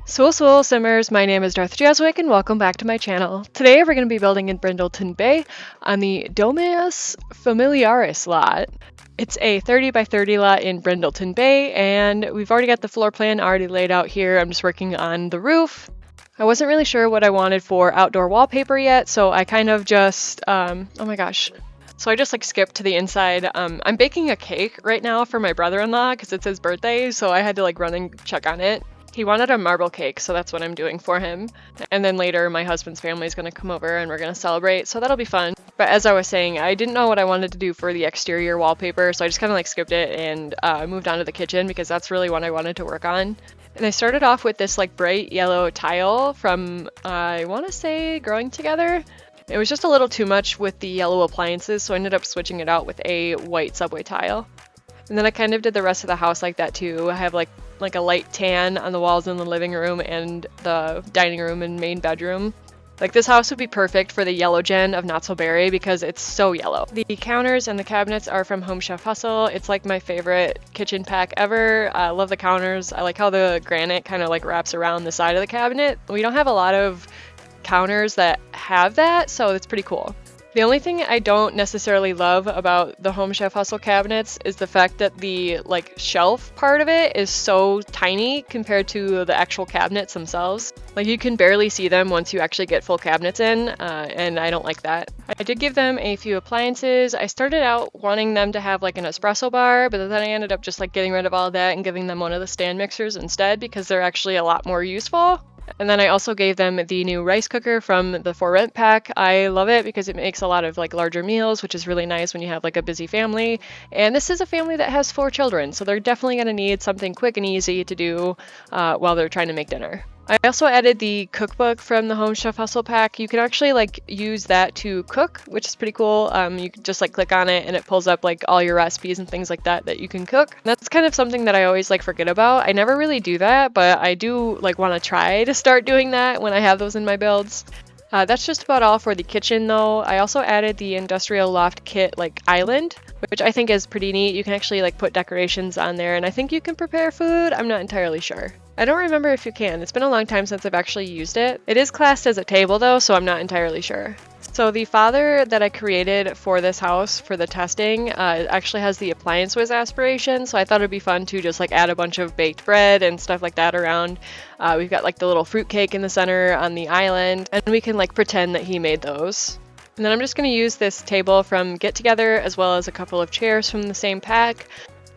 Swole Simmers, my name is Darth Jaswick and welcome back to my channel. Today we're going to be building in Brindleton Bay on the Domus Familiaris lot. It's a 30 by 30 lot in Brindleton Bay and we've already got the floor plan already laid out here. I'm just working on the roof. I wasn't really sure what I wanted for outdoor wallpaper yet, so I kind of just, oh my gosh. So I just skipped to the inside. I'm baking a cake right now for my brother-in-law because it's his birthday, so I had to run and check on it. He wanted a marble cake, so that's what I'm doing for him. And then later, my husband's family is going to come over and we're going to celebrate, so that'll be fun. But as I was saying, I didn't know what I wanted to do for the exterior wallpaper, so I just kind of skipped it and moved on to the kitchen because that's really what I wanted to work on. And I started off with this bright yellow tile from, I want to say, Growing Together. It was just a little too much with the yellow appliances, so I ended up switching it out with a white subway tile. And then I kind of did the rest of the house like that too. I have like a light tan on the walls in the living room and the dining room and main bedroom. This house would be perfect for the yellow gen of Not So Berry because it's so yellow. The counters and the cabinets are from Home Chef Hustle. It's my favorite kitchen pack ever. I love the counters. I like how the granite kind of wraps around the side of the cabinet. We don't have a lot of counters that have that, so it's pretty cool. The only thing I don't necessarily love about the Home Chef Hustle cabinets is the fact that the shelf part of it is so tiny compared to the actual cabinets themselves. You can barely see them once you actually get full cabinets in, and I don't like that. I did give them a few appliances. I started out wanting them to have an espresso bar, but then I ended up just getting rid of all that and giving them one of the stand mixers instead because they're actually a lot more useful. And then I also gave them the new rice cooker from the For Rent pack. I love it because it makes a lot of larger meals, which is really nice when you have a busy family. And this is a family that has 4 children, so they're definitely going to need something quick and easy to do while they're trying to make dinner. I also added the cookbook from the Home Chef Hustle pack. You can actually use that to cook, which is pretty cool. You can just click on it and it pulls up all your recipes and things like that you can cook. And that's kind of something that I always forget about. I never really do that, but I do want to try to start doing that when I have those in my builds. That's just about all for the kitchen though. I also added the industrial loft kit island, which I think is pretty neat. You can actually put decorations on there and I think you can prepare food. I'm not entirely sure. I don't remember if you can. It's been a long time since I've actually used it. It is classed as a table though, so I'm not entirely sure. So the father that I created for this house for the testing actually has the Appliance Whiz aspiration, so I thought it'd be fun to just add a bunch of baked bread and stuff like that around. We've got the little fruit cake in the center on the island, and we can pretend that he made those. And then I'm just going to use this table from Get Together as well as a couple of chairs from the same pack.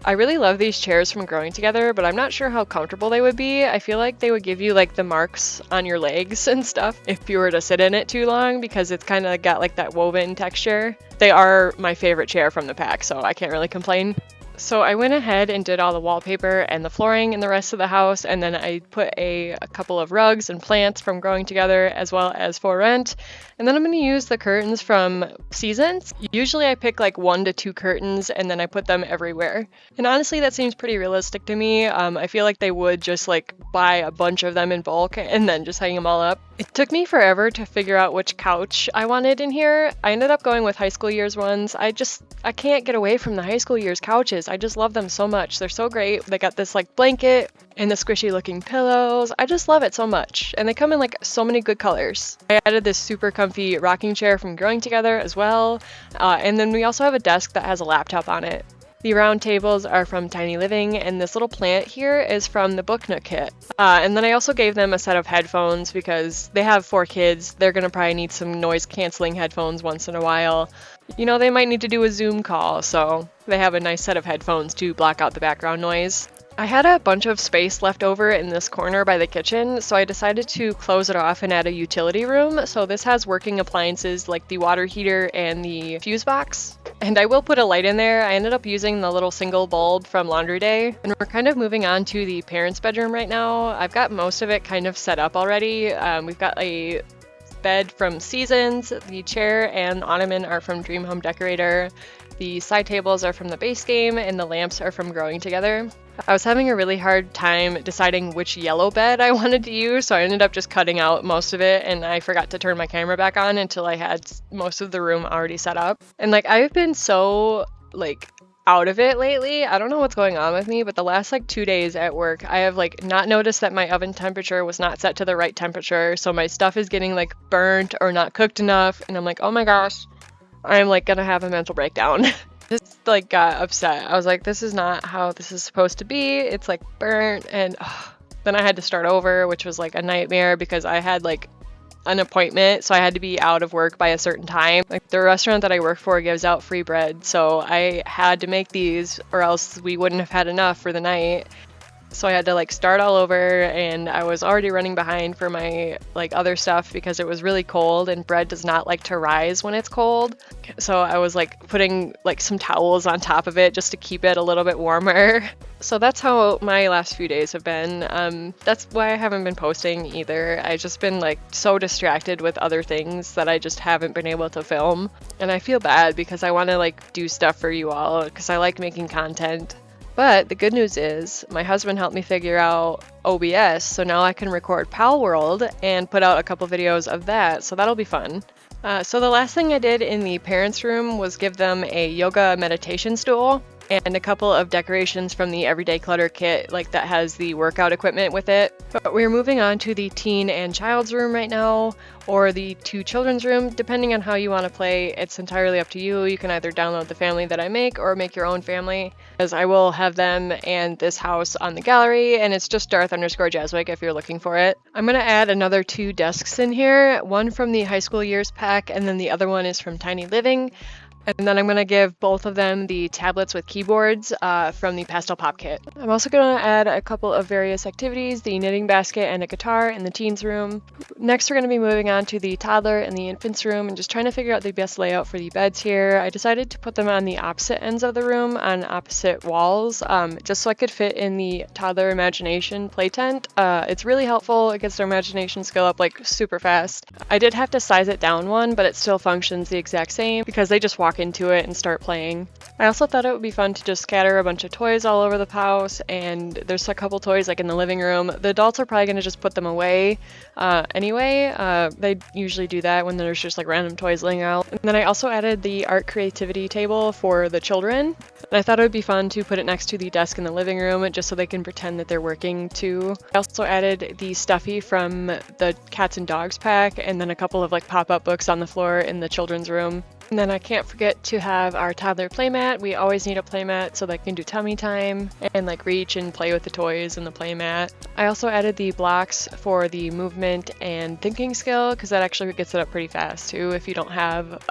I really love these chairs from Growing Together, but I'm not sure how comfortable they would be. I feel like they would give you the marks on your legs and stuff if you were to sit in it too long because it's kind of got that woven texture. They are my favorite chair from the pack, so I can't really complain. So I went ahead and did all the wallpaper and the flooring in the rest of the house, and then I put a couple of rugs and plants from Growing Together as well as For Rent. And then I'm going to use the curtains from Seasons. Usually I pick 1 to 2 curtains and then I put them everywhere. And honestly, that seems pretty realistic to me. I feel like they would just buy a bunch of them in bulk and then just hang them all up. It took me forever to figure out which couch I wanted in here. I ended up going with high school years ones. I can't get away from the high school years couches. I just love them so much. They're so great. They got this blanket and the squishy looking pillows. I just love it so much. And they come in so many good colors. I added this super comfy rocking chair from Growing Together as well. And then we also have a desk that has a laptop on it. The round tables are from Tiny Living, and this little plant here is from the Book Nook kit. And then I also gave them a set of headphones because they have 4 kids. They're going to probably need some noise-canceling headphones once in a while. You know, they might need to do a Zoom call, so they have a nice set of headphones to block out the background noise. I had a bunch of space left over in this corner by the kitchen, so I decided to close it off and add a utility room. So this has working appliances like the water heater and the fuse box. And I will put a light in there. I ended up using the little single bulb from Laundry Day. And we're kind of moving on to the parents' bedroom right now. I've got most of it kind of set up already. We've got a bed from Seasons. The chair and ottoman are from Dream Home Decorator. The side tables are from the base game and the lamps are from Growing Together. I was having a really hard time deciding which yellow bed I wanted to use, so I ended up just cutting out most of it, and I forgot to turn my camera back on until I had most of the room already set up. And I've been so out of it lately. I don't know what's going on with me, but the last like 2 days at work, I have like not noticed that my oven temperature was not set to the right temperature. So my stuff is getting like burnt or not cooked enough. And I'm like, oh my gosh, I'm like gonna have a mental breakdown. Just like got upset. I was like, this is not how this is supposed to be. It's like burnt. And then I had to start over, which was like a nightmare because I had like an appointment, so I had to be out of work by a certain time. Like the restaurant that I work for gives out free bread, so I had to make these or else we wouldn't have had enough for the night. So I had to like start all over, and I was already running behind for my like other stuff because it was really cold and bread does not like to rise when it's cold. So I was like putting like some towels on top of it just to keep it a little bit warmer. So that's how my last few days have been. That's why I haven't been posting either. I've just been like so distracted with other things that I just haven't been able to film. And I feel bad because I want to like do stuff for you all because I like making content. But the good news is my husband helped me figure out OBS, so now I can record Pal World and put out a couple videos of that, so that'll be fun. So the last thing I did in the parents' room was give them a yoga meditation stool and a couple of decorations from the Everyday Clutter kit, like that has the workout equipment with it. But we're moving on to the teen and child's room right now, or the two children's room, depending on how you want to play. It's entirely up to you. You can either download the family that I make or make your own family, as I will have them and this house on the gallery, and it's just Darth_Jaswick if you're looking for it. I'm going to add another 2 desks in here, one from the high school years pack, and then the other one is from Tiny Living. And then I'm going to give both of them the tablets with keyboards from the Pastel Pop kit. I'm also going to add a couple of various activities, the knitting basket and a guitar in the teens room. Next, we're going to be moving on to the toddler and the infants room and just trying to figure out the best layout for the beds here. I decided to put them on the opposite ends of the room on opposite walls, just so I could fit in the toddler imagination play tent. It's really helpful. It gets their imagination skill up like super fast. I did have to size it down one, but it still functions the exact same because they just walk into it and start playing. I also thought it would be fun to just scatter a bunch of toys all over the house, and there's a couple toys like in the living room. The adults are probably going to just put them away anyway. They usually do that when there's just like random toys laying out. And then I also added the art creativity table for the children, and I thought it would be fun to put it next to the desk in the living room just so they can pretend that they're working too. I also added the stuffy from the cats and dogs pack, and then a couple of like pop-up books on the floor in the children's room. And then I can't forget to have our toddler playmat. We always need a playmat so they can do tummy time and like reach and play with the toys in the playmat. I also added the blocks for the movement and thinking skill because that actually gets it up pretty fast too if you don't have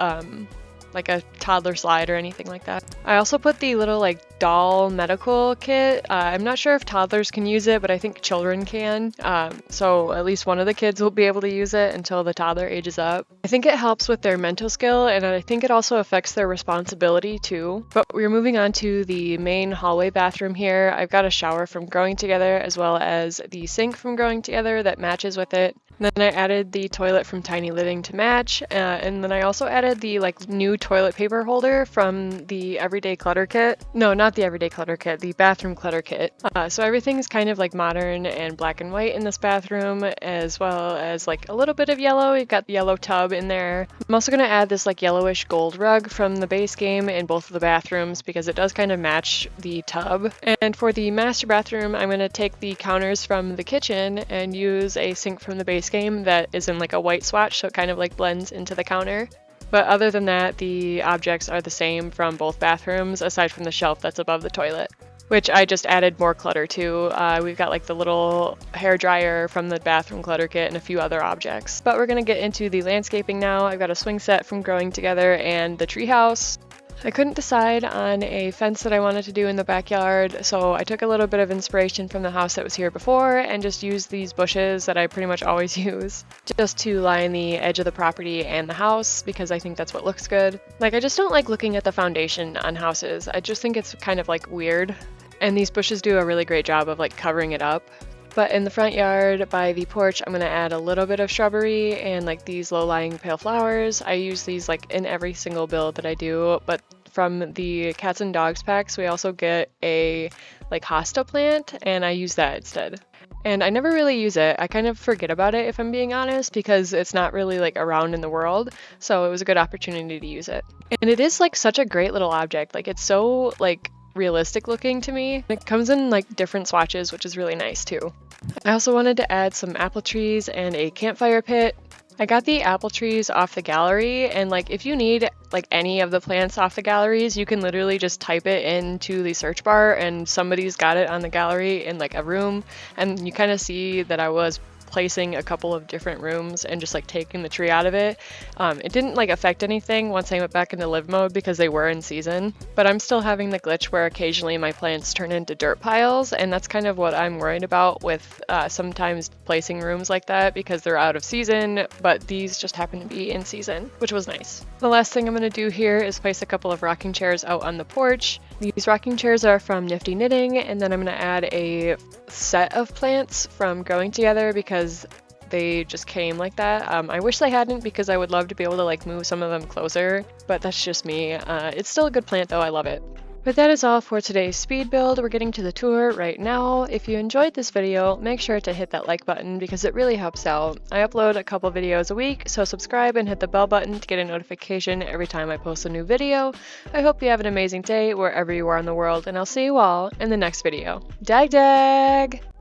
like a toddler slide or anything like that. I also put the little like doll medical kit. I'm not sure if toddlers can use it, but I think children can. So at least one of the kids will be able to use it until the toddler ages up. I think it helps with their mental skill, and I think it also affects their responsibility too. But we're moving on to the main hallway bathroom here. I've got a shower from Growing Together as well as the sink from Growing Together that matches with it. And then I added the toilet from Tiny Living to match, and then I also added the like new toilet paper holder from the Everyday Clutter kit. No, not the Everyday Clutter kit, the bathroom clutter kit. So everything's kind of like modern and black and white in this bathroom, as well as like a little bit of yellow. You've got the yellow tub in there. I'm also going to add this like yellowish gold rug from the base game in both of the bathrooms because it does kind of match the tub. And for the master bathroom, I'm going to take the counters from the kitchen and use a sink from the base game that is in like a white swatch, so it kind of like blends into the counter. But other than that, the objects are the same from both bathrooms aside from the shelf that's above the toilet, which I just added more clutter to. We've got like the little hair dryer from the bathroom clutter kit and a few other objects. But we're gonna get into the landscaping now. I've got a swing set from Growing Together and the treehouse. I couldn't decide on a fence that I wanted to do in the backyard, so I took a little bit of inspiration from the house that was here before and just used these bushes that I pretty much always use just to line the edge of the property and the house because I think that's what looks good. Like, I just don't like looking at the foundation on houses. I just think it's kind of like weird, and these bushes do a really great job of like covering it up. But in the front yard by the porch, I'm going to add a little bit of shrubbery and like these low-lying pale flowers. I use these like in every single build that I do, but from the cats and dogs packs, we also get a like hosta plant, and I use that instead. and I never really use it. I kind of forget about it if I'm being honest because it's not really like around in the world, so it was a good opportunity to use it. And it is like such a great little object. Like it's so like realistic looking to me. It comes in like different swatches, which is really nice too. I also wanted to add some apple trees and a campfire pit. I got the apple trees off the gallery, and like if you need like any of the plants off the galleries, you can literally just type it into the search bar and somebody's got it on the gallery in like a room, and you kind of see that I was placing a couple of different rooms and just like taking the tree out of it. It didn't like affect anything once I went back into live mode because they were in season, but I'm still having the glitch where occasionally my plants turn into dirt piles, and that's kind of what I'm worried about with sometimes placing rooms like that because they're out of season, but these just happen to be in season, which was nice. The last thing I'm going to do here is place a couple of rocking chairs out on the porch. These rocking chairs are from Nifty Knitting, and then I'm going to add a set of plants from Growing Together because they just came like that. I wish they hadn't because I would love to be able to like move some of them closer, but that's just me. It's still a good plant though, I love it. But that is all for today's speed build. We're getting to the tour right now. If you enjoyed this video, make sure to hit that like button because it really helps out. I upload a couple videos a week, so subscribe and hit the bell button to get a notification every time I post a new video. I hope you have an amazing day wherever you are in the world, and I'll see you all in the next video. Dag dag!